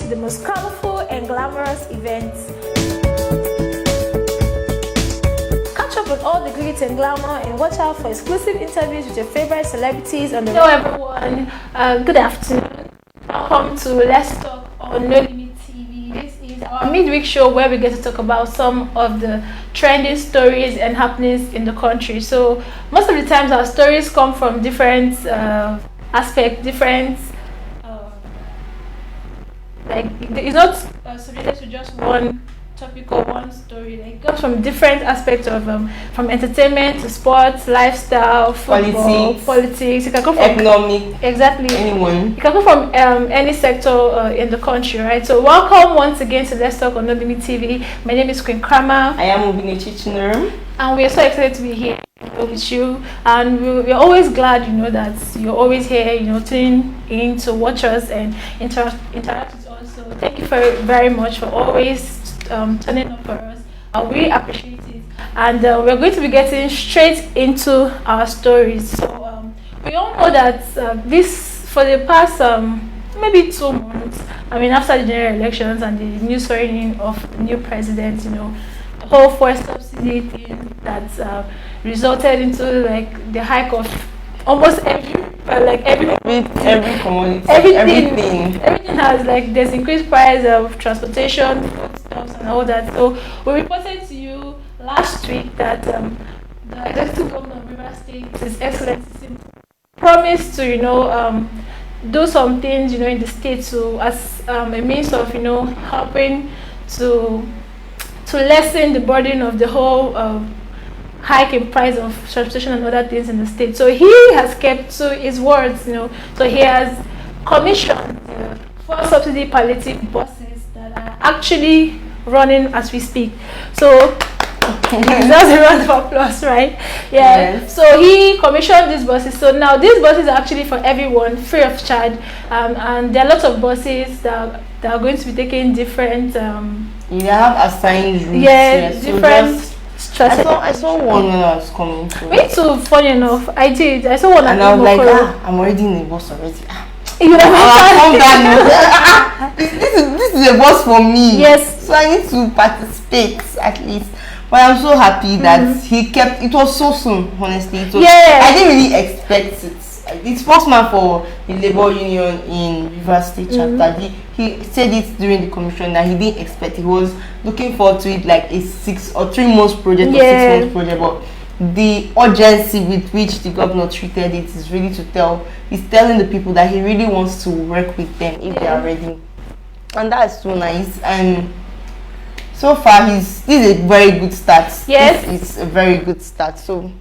the most colorful and glamorous events. Catch up on all the glitz and glamour and watch out for exclusive interviews with your favorite celebrities on the Hello everyone, good afternoon. Welcome to Let's Talk on No Limit TV. This is our midweek show where we get to talk about some of the trending stories and happenings in the country. So most of the times our stories come from different aspects, different like it's not subjected to just one topic or one story. Like it comes from different aspects of from entertainment to sports, lifestyle, football, politics. It can come from economic, exactly anyone. It can come from any sector in the country, right? So welcome once again to Let's Talk on No Limit TV. My name is Queen Krama. I am Obinechi Chinerum. And we are so excited to be here with you, and we're always glad, that you're always here, tuning in to watch us and interact with us. So thank you very much for always turning up for us. I really appreciate it, and we're going to be getting straight into our stories. So we all know that this for the past maybe 2 months, after the general elections and the new swearing in of the new president, the whole fuel subsidy thing that resulted into like the hike of almost every commodity, everything has like there's increased price of transportation, foodstuffs and all that. So we reported to you last week that the executive governor of Rivers State, His Excellency, promised to do some things in the state to as a means of helping to lessen the burden of the whole hike in price of transportation and other things in the state. So he has kept to his words, So he has commissioned 4 subsidy palliative buses that are actually running as we speak. So that's a round of applause, right? Yeah. Yes. So he commissioned these buses. So now these buses are actually for everyone, free of charge. And there are lots of buses that are going to be taking different. They have assigned routes. Yes, different. So I saw one when I was coming. Me too. Funny enough, I did. I saw one, and I was like, I'm already in the bus already. You never this is a bus for me. Yes. So I need to participate at least. But I'm so happy that he kept. It was so soon, honestly. I didn't really expect it. The spokesman for the labor union in Rivers State chapter, he said it during the commission that he didn't expect. He was looking forward to it like a 6 or 3 months project or 6 months project. But the urgency with which the governor treated it is really he's telling the people that he really wants to work with them if they are ready. And that's so nice. And so far, this is a very good start. Yes. It's a very good start. So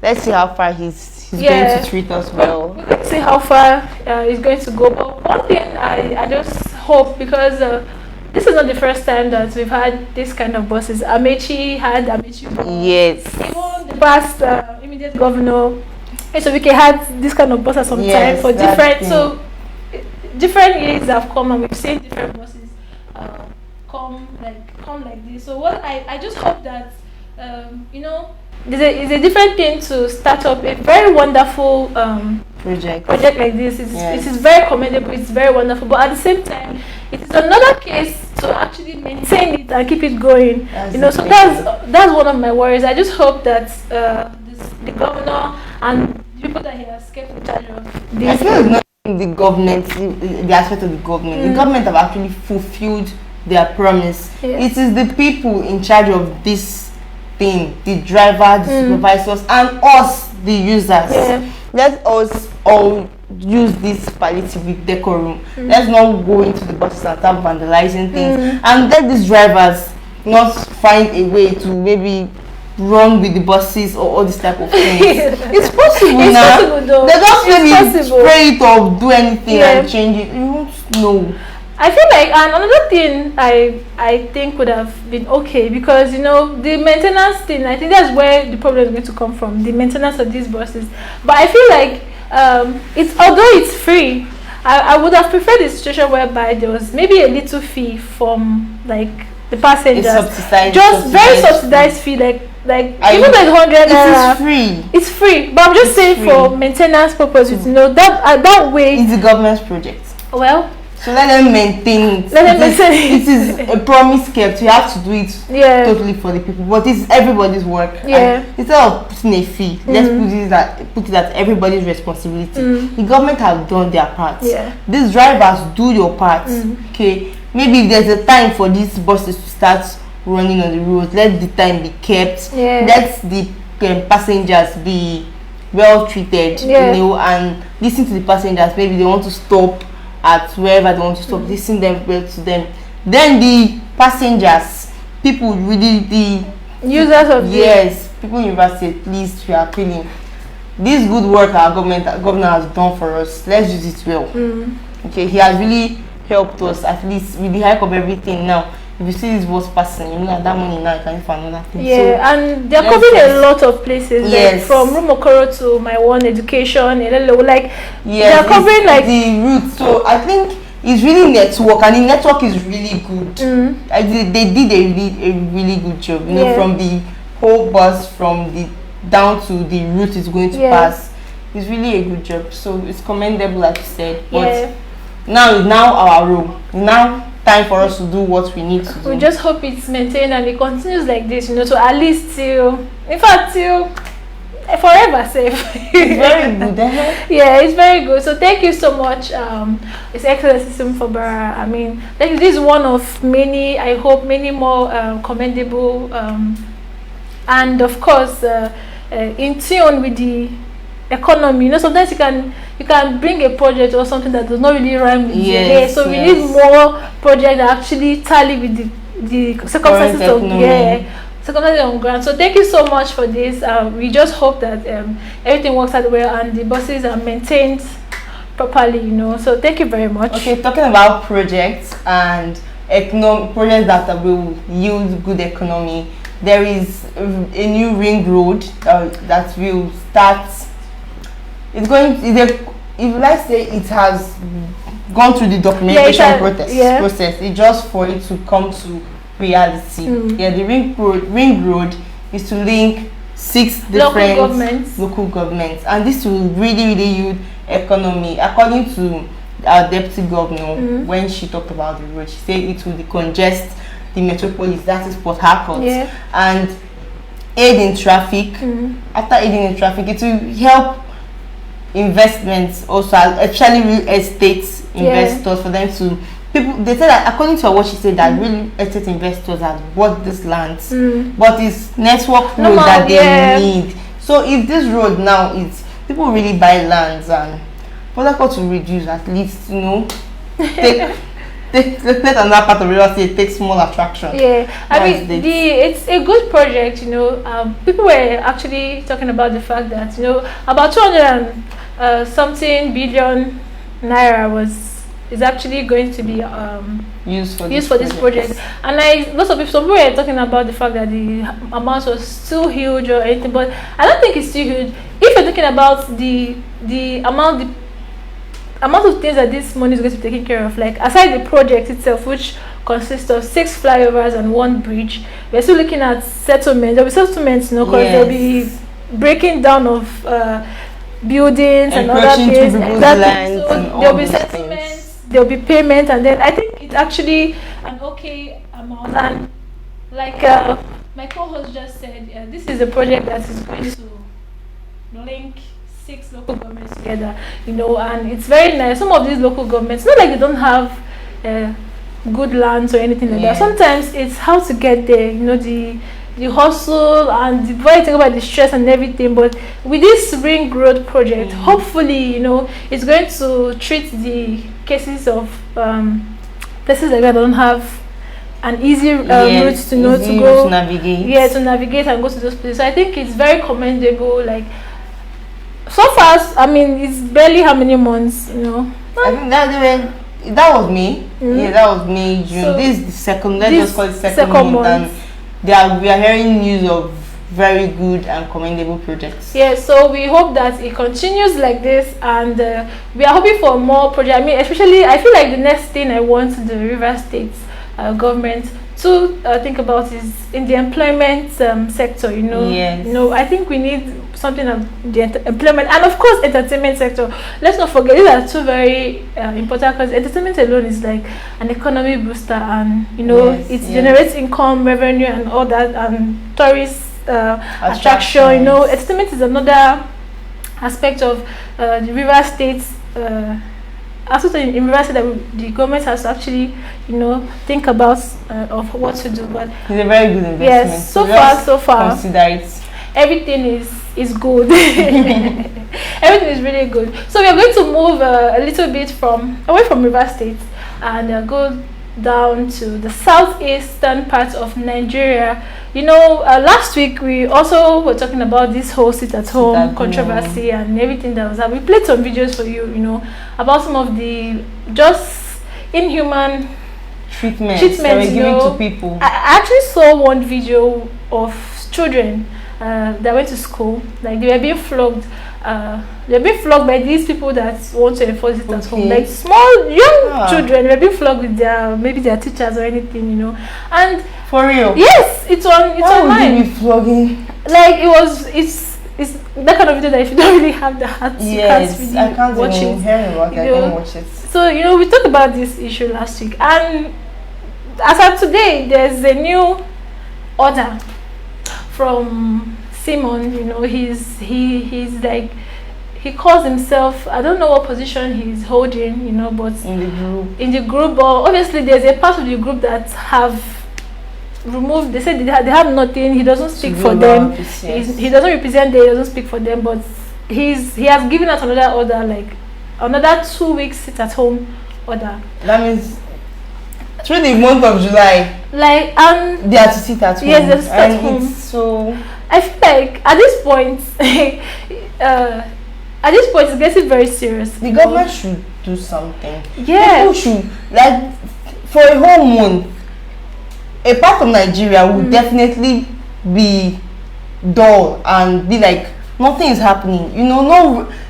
let's see how far he's going to treat us well. Let's see how far he's going to go. But one thing I just hope, because this is not the first time that we've had this kind of buses. Amechi had Amechi. Yes. Even the past immediate governor, SOBK had this kind of bus at some time for different. So different years have come and we've seen different buses come like this. So what I just hope that it's a different thing to start up a very wonderful project like this. It is very commendable, it's very wonderful, but at the same time it is another case to actually maintain it and keep it going. So that's one of my worries. I just hope that the governor and people that he has kept in charge of this. I feel it's not the government, the aspect of the government. The government have actually fulfilled their promise. It is the people in charge of this thing, the driver, the supervisors, and us, the users. Let us all use this palliative with decorum. Let's not go into the buses and start vandalizing things, and let these drivers not find a way to maybe run with the buses or all this type of things. It's possible now. Possible though. They just maybe spray it or do anything and change it. You won't know. I feel like, and another thing I think would have been okay, because the maintenance thing, I think that's where the problem is going to come from, the maintenance of these buses. But I feel like although it's free, I would have preferred a situation whereby there was maybe a little fee from like the passengers, just very subsidized fee, like even like 100 naira. It's free. It's free, but I'm just saying for maintenance purposes, that way. It's the government's project. Well, So let them maintain it. It is a promise kept. You have to do it totally for the people. But it's everybody's work. Yeah. And instead of putting a fee, let's put it at everybody's responsibility. The government has done their part. Yeah. These drivers, do your part. Okay. Maybe if there's a time for these buses to start running on the road, let the time be kept. Let the passengers be well treated, you know, and listen to the passengers. Maybe they want to stop at wherever they want to stop, listen them well to them. Then the passengers, people really, the users of people in university, at least we are feeling this good work our governor has done for us. Let's use it well. Okay, he has really helped us, at least with the hike of everything now. If you see this bus passing, you know that money now you can for another thing. Yeah, so, and they're covering a lot of places, like from Rumokoro to My One Education, like they're covering like the route. So I think it's really network, and the network is really good. They did a really good job, you know, from the whole bus, from the down to the route it's going to pass. It's really a good job. So it's commendable, like you said. But now our role. Now time for us to do what we need to do. We just hope it's maintained and it continues like this, you know, so at least till forever safe. It's very good. Yeah, it's very good. So thank you so much, His Excellency Sim Fubara. I mean, this is one of many, I hope many more commendable and of course in tune with the economy. You know, sometimes you can bring a project or something that does not really rhyme with so we need more projects that actually tally with the circumstances of circumstances on ground. So thank you so much for this. We just hope that everything works out well and the buses are maintained properly, you know. So thank you very much. Okay, talking about projects and projects that will yield good economy, there is a new ring road that will start. It's going. If let's say it has gone through the documentation process, it's just for it to come to reality. Yeah, the ring road is to link 6 different local governments, and this will really yield economy. According to our deputy governor, when she talked about the road, she said it will decongest the metropolis, that is Port Harcourt, and aid in traffic. After aiding in traffic, it will help investments also, especially real estate investors, for them to they say that according to what she said that real estate investors have bought this land, but it's network road that they need. So if this road now is people really buy lands, and Port Harcourt to reduce, at least, you know, let another part of real estate take small attraction. I mean, it's a good project, you know. People were actually talking about the fact that, you know, about 200 and something billion naira is actually going to be used for this project. And lots of people, some people were talking about the fact that the amount was too huge or anything, but I don't think it's too huge. If you're thinking about the amount of things that this money is going to be taken care of, like aside the project itself, which consists of 6 flyovers and 1 bridge, we're still looking at settlements. There'll be settlements, you know, because there'll be breaking down of buildings and other things. So there'll be settlements, there'll be payment, and then I think it's actually an okay amount. And like my co-host just said, this is a project that is going to link 6 local governments together, you know, and it's very nice. Some of these local governments, not like they don't have good lands or anything like that. Sometimes it's how to get there, you know, the hustle and the very thing about the stress and everything. But with this ring road project, hopefully, you know, it's going to treat the cases of places like that don't have an easy route to know to go to navigate. To navigate and go to those places. So I think it's very commendable. Like, so far, I mean, it's barely how many months, you know. I think that was May. Yeah, that was May, June. So this is the second. Let's just call it second month. And we are hearing news of very good and commendable projects. Yeah, so we hope that it continues like this, and we are hoping for more projects. I mean, especially, I feel like the next thing I want the River States government to think about is in the employment sector. I think we need something of the employment and of course entertainment sector. Let's not forget these are two very important, because entertainment alone is like an economy booster, and it generates income, revenue, and all that, and tourist attraction. Entertainment is another aspect of the River State's also in River that the government has to actually think about of what to do. But it's a very good investment. Yes, so far consider it. Everything is good. Everything is really good. So we are going to move a little bit away from River State and go down to the southeastern part of Nigeria. Last week we also were talking about this whole sit-at-home controversy and everything that was happening. We played some videos for you, about some of the just inhuman treatments that were given to people. I actually saw one video of children that went to school, like they were being flogged. They're being flogged by these people that want to enforce it at home, like small young children. They're being flogged with their teachers or anything, And for real, yes, it's online. Why would you be flogging? Like it's that kind of video that if you don't really have the heart, you can't really I can't watch even it. hear about it. I can't watch it. So we talked about this issue last week, and as of today, there's a new order from Simon. He's like, he calls himself, I don't know what position he's holding, but in the group, but obviously there's a part of the group that have removed. They said they have nothing. He doesn't speak for them. He doesn't represent them. He doesn't speak for them. But he has given us another order, like another 2 weeks sit-at-home order. That means through the month of July, like they have to sit at home. Yes, they sit at home. So I feel like at this point, it's getting very serious. The government should do something. Yeah, people should, like, for a whole month, a part of Nigeria would definitely be dull and be like nothing is happening.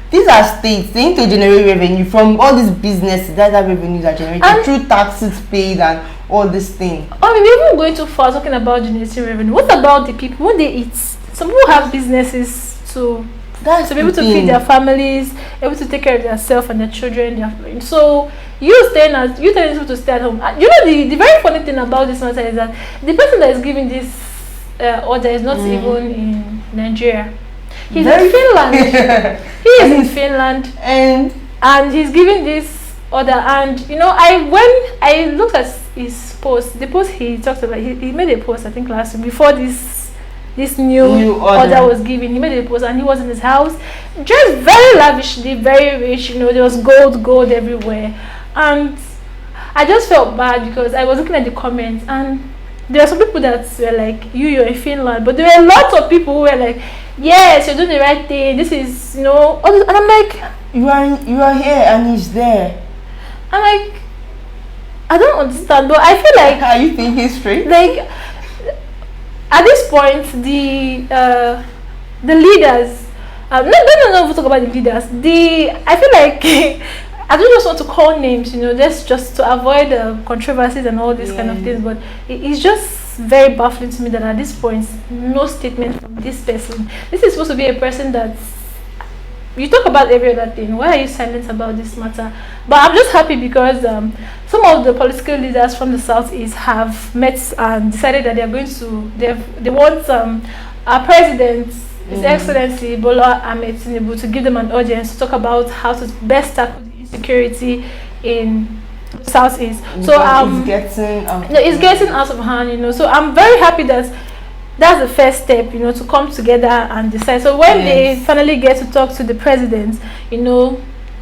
These are states. They need to generate revenue from all these businesses. That revenues are generated through taxes paid and all this thing. Oh, we're even going too far talking about generating revenue. What about the people when they eat? Some people have businesses to be able to feed their families, able to take care of themselves and their children. So you telling people to stay at home. The very funny thing about this matter is that the person that is giving this order is not even in Nigeria. He's in Finland. He is in Finland, and he's giving this order. And when I looked at his post, the post he talked about, he made a post I think last week before this new order was given. He made a post and he was in his house, dressed very lavishly, very rich. There was gold everywhere, and I just felt bad because I was looking at the comments and there are some people that were like, you're in Finland, but there were lots of people who were like, yes, you're doing the right thing. This is, and I'm like, you are here and he's there. I'm like, I don't understand, but I feel like, are you thinking straight? Like, at this point, the leaders, no, we'll talk about the leaders. I feel like I don't just want to call names, just to avoid controversies and all these kind of things. But it's just very baffling to me that at this point, no statement from this person. This is supposed to be a person that you talk about every other thing. Why are you silent about this matter? But I'm just happy because some of the political leaders from the Southeast have met and decided that they are going to. They want our president, His Excellency Bola Ahmed Tinubu, to give them an audience to talk about how to best tackle the insecurity in Southeast. So it's getting out of hand, So I'm very happy that that's the first step, to come together and decide. So when they finally get to talk to the president,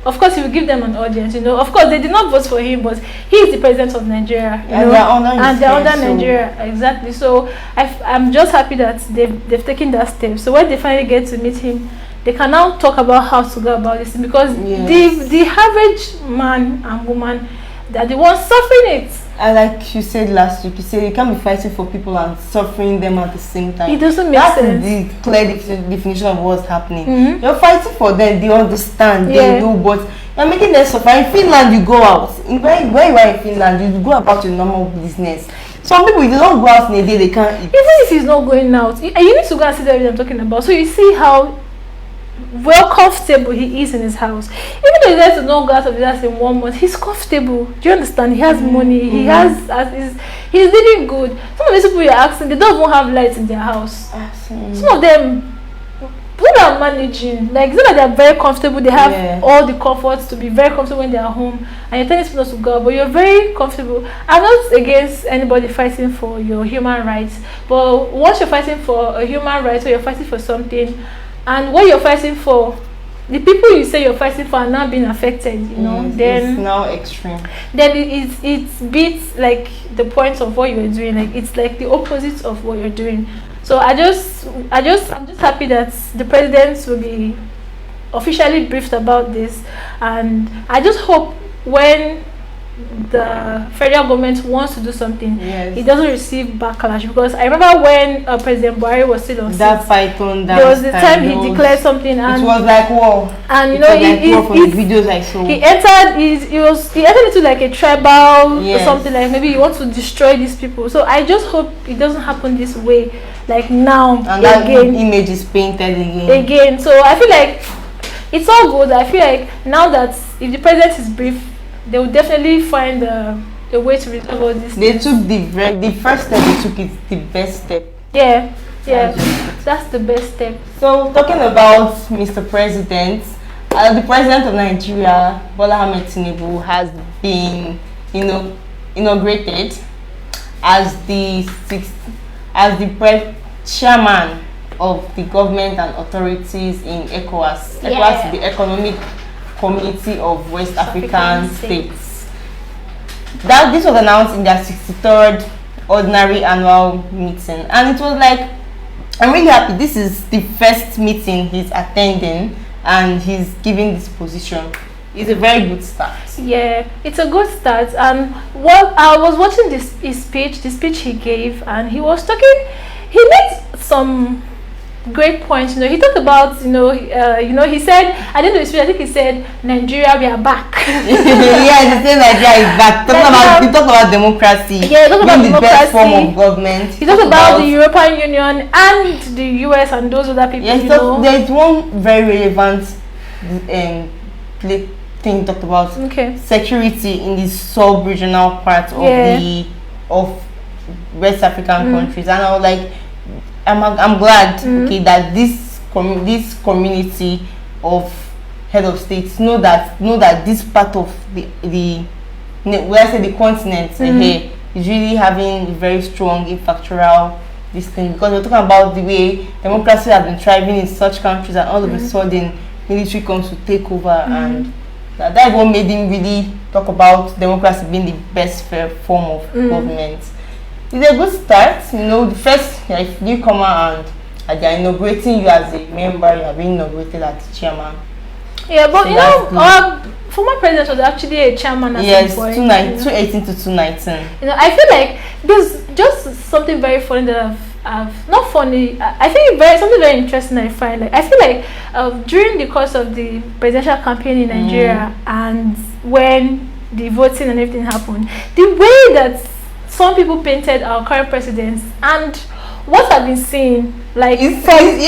of course he will give them an audience. Of course they did not vote for him, but he is the president of Nigeria, and they're under Nigeria, exactly. So I'm just happy that they've taken that step. So when they finally get to meet him, they can now talk about how to go about this, because the average man and woman, they're the ones suffering it. And like you said last week, you said you can't be fighting for people and suffering them at the same time. It doesn't make sense. That's the clear definition of what's happening. You're fighting for them, they understand, they know, but you're making them suffer. In Finland, you go out. When you are in Finland, you go about your normal business. Some people, if they don't go out in a day, they can't eat. Even if he's not going out, you need to go and see the video I'm talking about. So you see how well comfortable he is in his house. Even though he has to not go out of his house in 1 month, he's comfortable. Do you understand? He has money. He he's living good. Some of these people you're asking, they don't even have lights in their house. Some of them are managing. Like, it's not that they're very comfortable. They have all the comforts to be very comfortable when they're home, and you're telling people not to go out, but you're very comfortable. I'm not against anybody fighting for your human rights, but once you're fighting for a human right, or you're fighting for something, and what you're fighting for, the people you say you're fighting for are not being affected, you know, then it's now extreme. Then it beats like the point of what you're doing. Like, it's like the opposite of what you're doing. So I'm just happy that the president will be officially briefed about this, and I just hope when the federal government wants to do something, it doesn't receive backlash. Because I remember when President Buhari was still on that python, there was the time he declared something, and it was like, whoa, and you know, videos I saw, he entered into like a tribal or something, like maybe he wants to destroy these people. So I just hope it doesn't happen this way, like now, and that image is painted again. So I feel like it's all good. I feel like now that if the president is brief, they will definitely find a way to resolve all this. They took the first step they took is the best step. Yeah, that's the best step. So talking about Mr. President, the president of Nigeria, Bola Ahmed Tinubu, has been, inaugurated as the chairman of the government and authorities in ECOWAS. ECOWAS is the Economic Community of West African States. This was announced in their 63rd ordinary annual meeting, and it was like, I'm really happy. This is the first meeting he's attending, and he's giving this position. It's a very good start. Yeah, it's a good start. And what I was watching the speech he gave, and he was talking. He made some great points. He talked about, he said, I didn't know his speech, I think he said, Nigeria, we are back. Yeah, he said Nigeria is back. He talked about democracy. Yeah, he talked about democracy. The best form of government. He talked about the European Union and the US and those other people. Yeah, there's one very relevant thing he talked about. Security in the sub-regional part of West African countries, and I was like, I'm glad that this community of head of states know that this part of the continent here is really having a very strong infrastructural this thing, because we're talking about the way democracy has been thriving in such countries, and all of a sudden military comes to take over, and that what made him really talk about democracy being the best form of government. It's a good start, the first newcomer, and they're inaugurating you as a member, you are being inaugurated as chairman. Yeah, but former president was actually a chairman at some point. 2018 to 2019. I feel like there's just something very funny that I've not funny. I think something very interesting. I find, like, I feel like during the course of the presidential campaign in Nigeria, and when the voting and everything happened, the way that some people painted our current presidents and what I've been seeing, like, it's different.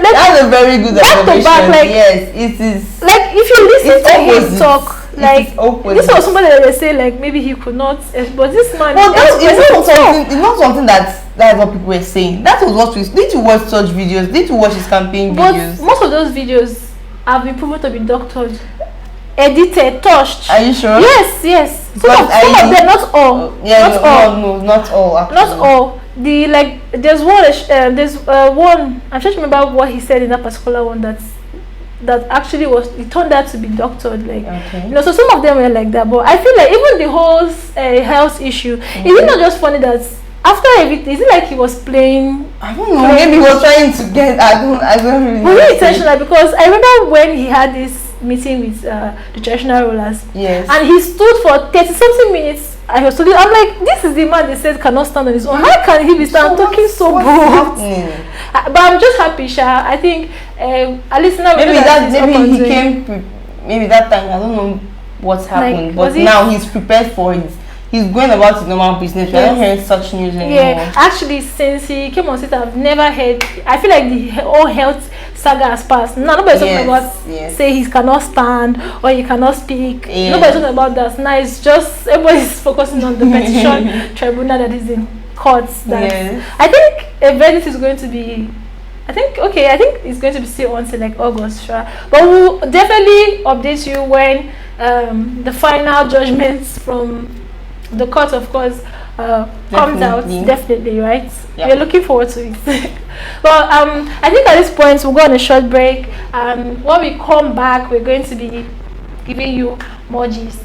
That's a very good observation. Like, yes, it is. Like, if you listen to him talk, like, this was somebody that they say, like, maybe he could not, but this man. But it's not something that's what people were saying. That was what we did. You watch such videos? Did you watch his campaign videos? But most of those videos have been proven to be doctored, edited, touched. Are you sure? Yes. Some of them, not all. Not all. Actually. Not all. There's one. I'm trying to remember what he said in that particular one that actually it turned out to be doctored. So some of them were like that. But I feel like even the whole health issue, is it not just funny that after everything, is it like he was playing? I don't know. Maybe he was trying to get. I don't really. Really intentional, because I remember when he had this meeting with the traditional rulers. Yes. And he stood for 30 something minutes. I'm like, this is the man they said cannot stand on his own. How can he be talking so what's bold? happening? But I'm just happy, Sha. I think at least now maybe he came. Maybe that time I don't know what's happened, but now he's prepared for it. He's going about his normal business. We're not hearing such news anymore. Yeah, actually, since he came on set, I've never heard. I feel like the whole health saga has passed. No, nobody's talking about say he cannot stand or he cannot speak. Nobody's talking about that. Now it's just everybody's focusing on the petition tribunal that is in courts. I think a verdict is going to be. I think it's going to be still until like August, sure. But we'll definitely update you when the final judgments from the court, of course, comes out. Definitely, right? Yep. We're looking forward to it. Well, I think at this point we'll go on a short break, and when we come back, we're going to be giving you more gist.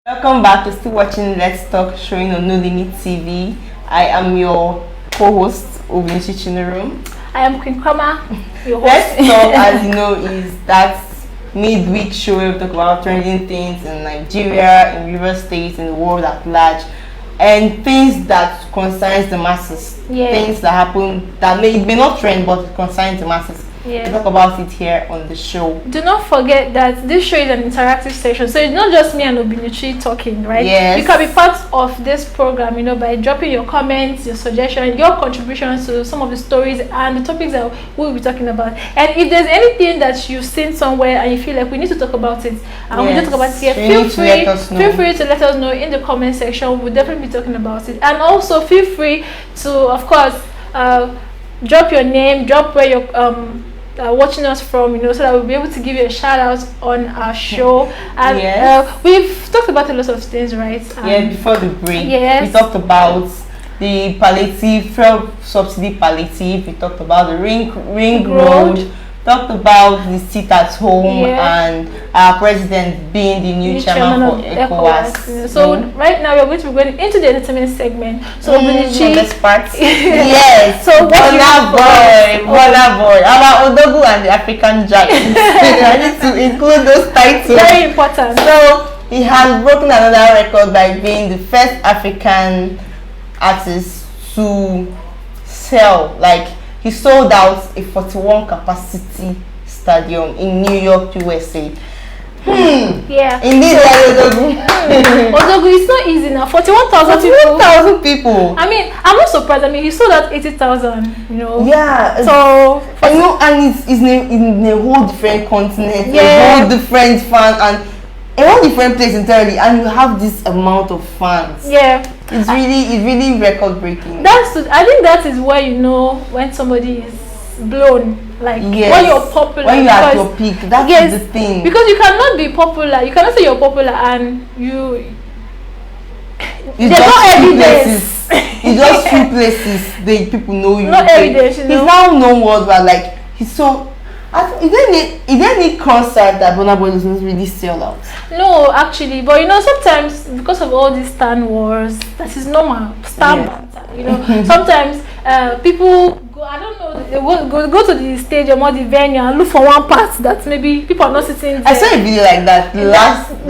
Welcome back. You're still watching Let's Talk, showing on No Limit TV. I am your co-host, Obinichi Chinerum. I am Queen Kwama, your host. Let's Talk, as you know, is that midweek show where we talk about trending things in Nigeria, in Rivers State, in the world at large, and things that concerns the masses. Things that happen that may not trend, but it concerns the masses. We talk about it here on the show. Do not forget that this show is an interactive session, so it's not just me and Obinichi talking, right? Yes. You can be part of this program, by dropping your comments, your suggestions, your contributions to some of the stories and the topics that we'll be talking about. And if there's anything that you've seen somewhere and you feel like we need to talk about it, and we need to talk about it here, feel free to let us know in the comment section. We'll definitely be talking about it. And also feel free to, of course, drop your name, drop where you're watching us from, so that we'll be able to give you a shout out on our show. And we've talked about a lot of things, right? Before the break, we talked about the palliative, fuel subsidy palliative. We talked about the ring road. Talked about the sit at home and our president being the new chairman for ECOWAS. So right now we're going to be going into the entertainment segment. So this part. Yes. So Burna Boy, our Odogu and the African Jack. I need to include those titles. Very important. So he has broken another record by being the first African artist to sell, he sold out a 41 capacity stadium in New York, USA. Indeed, Odogu, it's not easy now. 41,000 people. I mean, I'm not surprised. I mean, he sold out 80,000. Yeah. So and it's in a whole different continent, a whole different fan, and a whole different place entirely, and you have this amount of fans. It's really record breaking. I think that is where when somebody is blown, when you're popular, when you're at your peak. That's the thing. Because you cannot be popular. You cannot say you're popular and there's no evidence. You just few places the people know you. No evidence. He's now known worldwide. He's so. Is there any concert that Burna Boy doesn't really sell out? No, actually, but sometimes because of all these Stan wars, that is normal. Sometimes people go. I don't know. They go to the stadium or the venue and look for one part that maybe people are not sitting there. I saw a video like that. They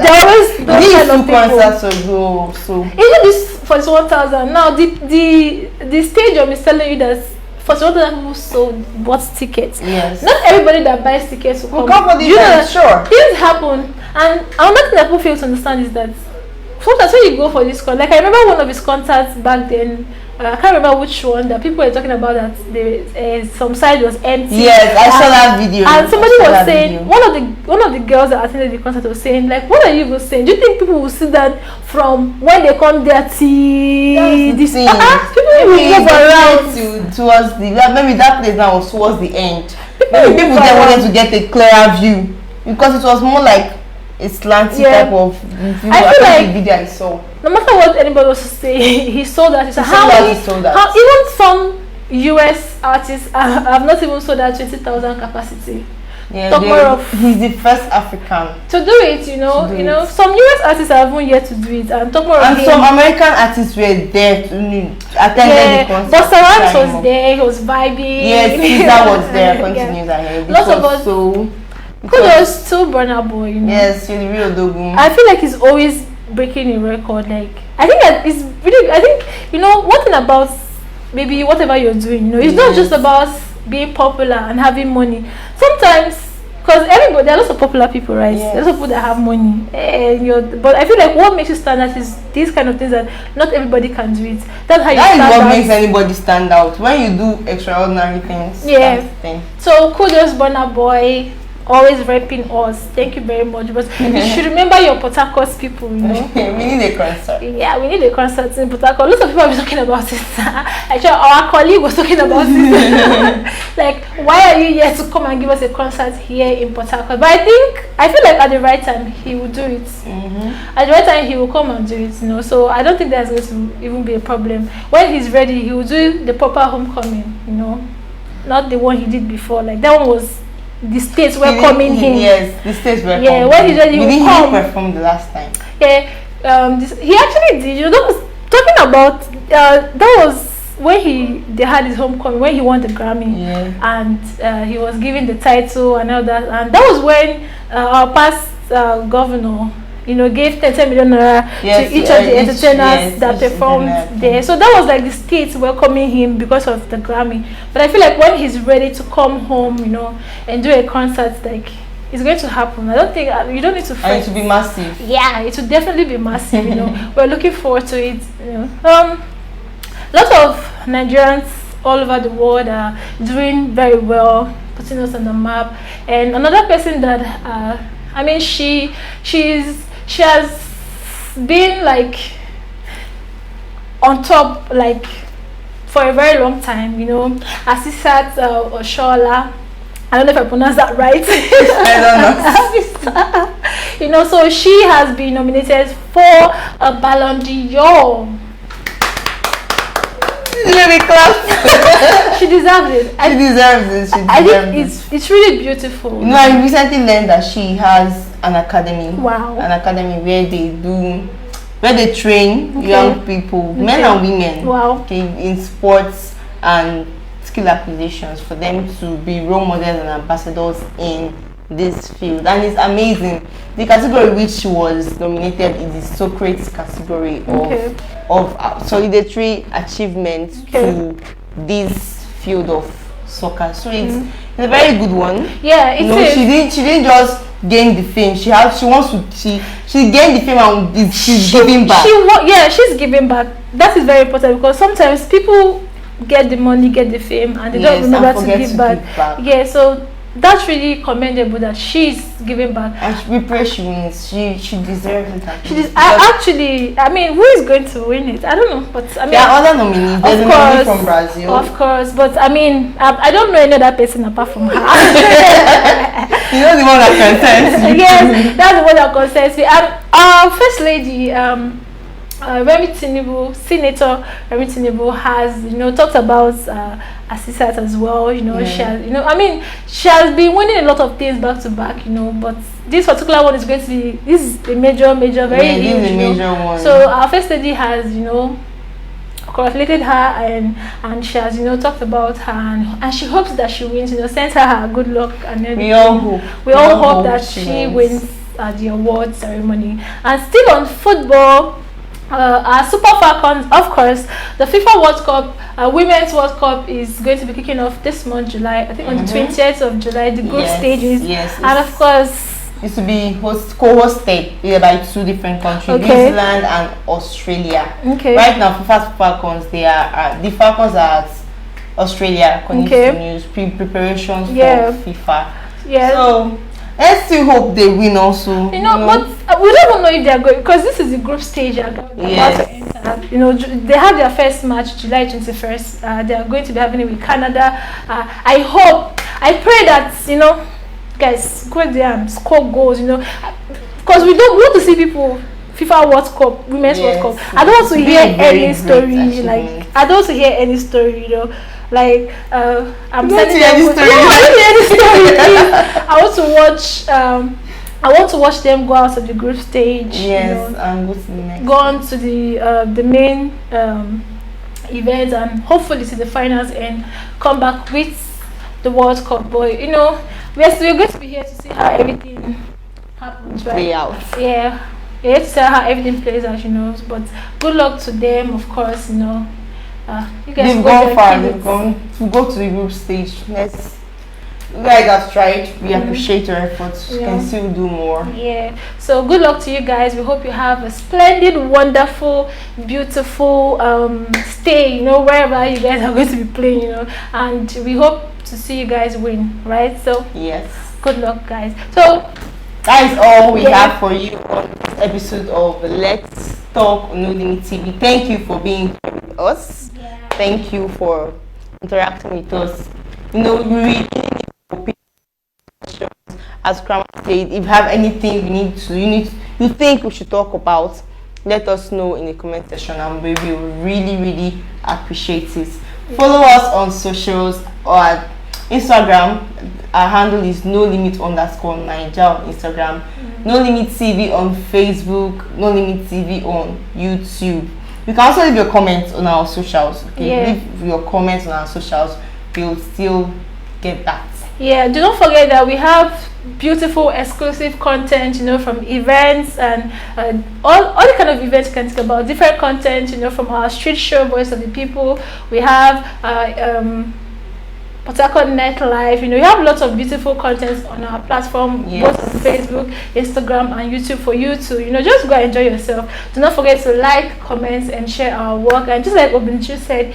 always these two concerts ago. So even this 41,000. Now the stadium is telling you that. For some people bought tickets. Yes. Not everybody that buys tickets will come for the event, sure. Things happen, and another thing that people fail to understand is that sometimes when you go for this concert, I remember one of his concerts back then, I can't remember which one that people were talking about that some side was empty. Yes, I saw that video. And somebody was saying one of the girls that attended the concert was saying, like, what are you even saying? Do you think people will sit down from when they come there till this? People will move around towards maybe that place now was towards the end. Maybe people there wanted to get a clearer view because it was more like a slanty type of view. I feel like the video I saw. No matter what anybody was to say, he sold that. How even some US artists have not even sold that 20,000 capacity. Yeah, he's the first African to do it. Some US artists haven't yet to do it, and some American artists were there to attend the concert. But Saran was there. He was vibing. Yes, Caesar was there. Continues ahead. Lots of us. Kudos to Burna Boy. Yes, you're the real Dogun. I feel like he's always breaking a record. Like I think that it's really. I think one thing about maybe whatever you're doing. It's not just about being popular and having money. Sometimes, because there are lots of popular people, right? Yes. There's people that have money, but I feel like what makes you stand out is these kind of things that not everybody can do it. That's how you stand out. That is what makes anybody stand out. When you do extraordinary things. Yeah. So kudos, Burna Boy. Always repping us. Thank you very much. But you should remember your Port Harcourt people, we need a concert. Yeah, we need a concert in Port Harcourt. Lots of people are talking about it. Actually, our colleague was talking about it. Like, why are you here to come and give us a concert here in Port Harcourt? But I feel like at the right time he will do it. At the right time he will come and do it. So I don't think that's going to even be a problem. When he's ready, he will do the proper homecoming. Not the one he did before. Like that one was. The states welcoming him. Yes, the states welcoming him. Yeah, when he said he would come. He performed the last time. Yeah, he actually did. That was talking about. That was when they had his homecoming, when he won the Grammy, and he was given the title and all that. And that was when our past governor, gave 10 million naira to each of the entertainers that performed there. So that was like the states welcoming him because of the Grammy. But I feel like when he's ready to come home, and do a concert, like it's going to happen. I don't think you don't need to. And it will be massive. Yeah, it will definitely be massive. We're looking forward to it. Lots of Nigerians all over the world are doing very well, putting us on the map. And another person that she has been like on top like for a very long time, Asisat Oshoala. I don't know if I pronounced that right. I don't know. So she has been nominated for a Ballon d'Or. She deserves it. She deserves it. I think it's really beautiful. I recently learned that she has an academy. Wow. An academy where they train young people, men and women. Wow. In sports and skill acquisitions for them to be role models and ambassadors in this field. And it's amazing. The category which she was nominated is the Socrates category of solidarity achievement to this field of soccer. So it's a very good one. Yeah, it is. She didn't just gain the fame. She gained the fame and she's giving back. She's giving back. That is very important because sometimes people get the money, get the fame, and they don't remember to give back. Yeah, so that's really commendable that she's giving back. And we pray she wins. She deserves it. Who is going to win it? I don't know, but there are other nominees. There's a nominee from Brazil. Of course, but I don't know any other person apart from her. The one that concerns you. Yes, that's the one that concerns me. Our first lady, Senator Remi Tinubu has talked about Asisat as well. She has been winning a lot of things back to back. But this particular one is going to be a major, very huge. A major one. So our first lady has congratulated her and she has talked about her and she hopes that she wins. Sends her good luck and everything. We all hope that she wins at the award ceremony. And still on football. Our Super Falcons, of course, the FIFA World Cup, Women's World Cup is going to be kicking off this month, July. I think on the 20th of July, the group stages. Yes. And of course, is to be co-hosted by 2 different countries, New Zealand and Australia. Okay. Right now, FIFA Falcons, they are the Falcons are at Australia, according to news, preparations for FIFA. Yeah. So let's still hope they win also. But we don't even know if they are going, because this is the group stage. About to enter. They have their first match July 21st. They are going to be having it with Canada. I pray that guys go there and score goals. Because we want to see people. FIFA World Cup, Women's World Cup. I don't want to hear any story. I don't want to hear any story. I'm sending them. I want to watch. I want to watch them go out of the group stage. Yes, and go to the next. Go on to the main event and hopefully to the finals and come back with the World Cup. But we're going to be here to see how everything happens, right? Play out. Yeah, we're here to see how everything plays out. But good luck to them, of course. You guys they've gone far. They've gone to go to the group stage. You guys have tried. We appreciate your efforts. You can still do more. Yeah. So good luck to you guys. We hope you have a splendid, wonderful, beautiful stay. Wherever you guys are going to be playing. And we hope to see you guys win. Right. So yes. Good luck, guys. So that is all we have for you on this episode of Let's Talk No Limit TV. Thank you for being here with us. Yeah. Thank you for interacting with us. We really need as Grandma said, if you have anything you think we should talk about, let us know in the comment section and we will really appreciate it. Follow us on socials or Instagram. Our handle is NoLimit_Naija on Instagram, No Limit TV on Facebook, No Limit TV on YouTube. You can also leave your comments on our socials. Leave your comments on our socials. We'll still get that. Yeah, do not forget that we have beautiful exclusive content, from events and all the kind of events you can think about. Different content, from our street show, Voice of the People. We have Port Harcourt Net Live. We have lots of beautiful content on our platform, both on Facebook, Instagram, and YouTube for you to, just go and enjoy yourself. Do not forget to like, comment, and share our work. And just like Obinichu said,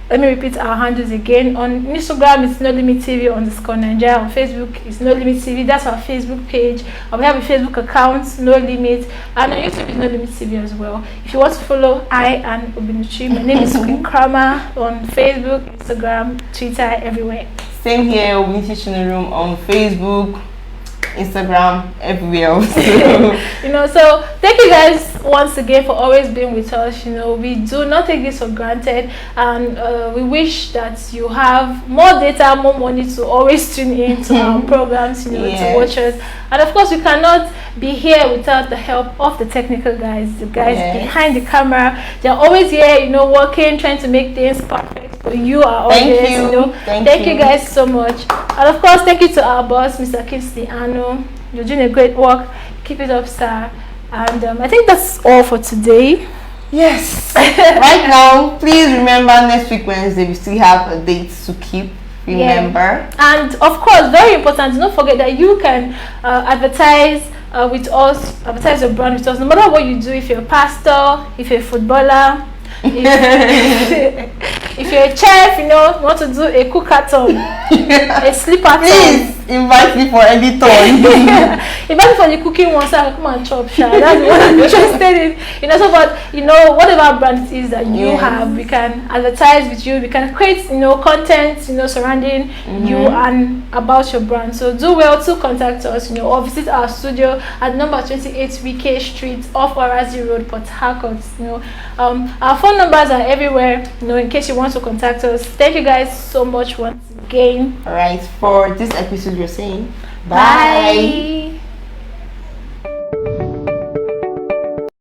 let me repeat our handles again. On Instagram, it's No Limit TV _Naija. On Facebook, it's No Limit TV. That's our Facebook page. We have a Facebook account, No Limit. And on YouTube, it's No Limit TV as well. If you want to follow I and Obinichu, my name is Queen Krama on Facebook, Instagram, Twitter, everywhere. Same here, Obinichu in the Room on Facebook, Instagram, everywhere else. So thank you guys once again for always being with us. We do not take this for granted, and we wish that you have more data, more money to always tune in to our programs, to watch us. And of course, we cannot be here without the help of the technical guys, the guys behind the camera. They're always here, working, trying to make things perfect for you, our audience. Thank you guys so much. And of course, thank you to our boss, Mr. Kingsley Ano. You're doing a great work. Keep it up, sir. And I think that's all for today. Yes. Right now, please remember next week Wednesday we still have a date to keep. Remember. And of course, very important, do not forget that you can advertise with us, advertise your brand with us, no matter what you do. If you're a pastor, if you're a footballer, if you're a chef, you want to do a cookathon, a sleeper. Please invite me for any toy. Invite me for the cooking one, so I can come and chop. That's what I'm interested in. So, but whatever brand it is that you have, we can advertise with you. We can create, content, surrounding you and about your brand. So do well to contact us, or visit our studio at number 28 VK Street off Warazi Road, Port Harcourt. Our phone numbers are everywhere, in case you want to contact us. Thank you guys so much once again. All right, for this episode, you're saying bye.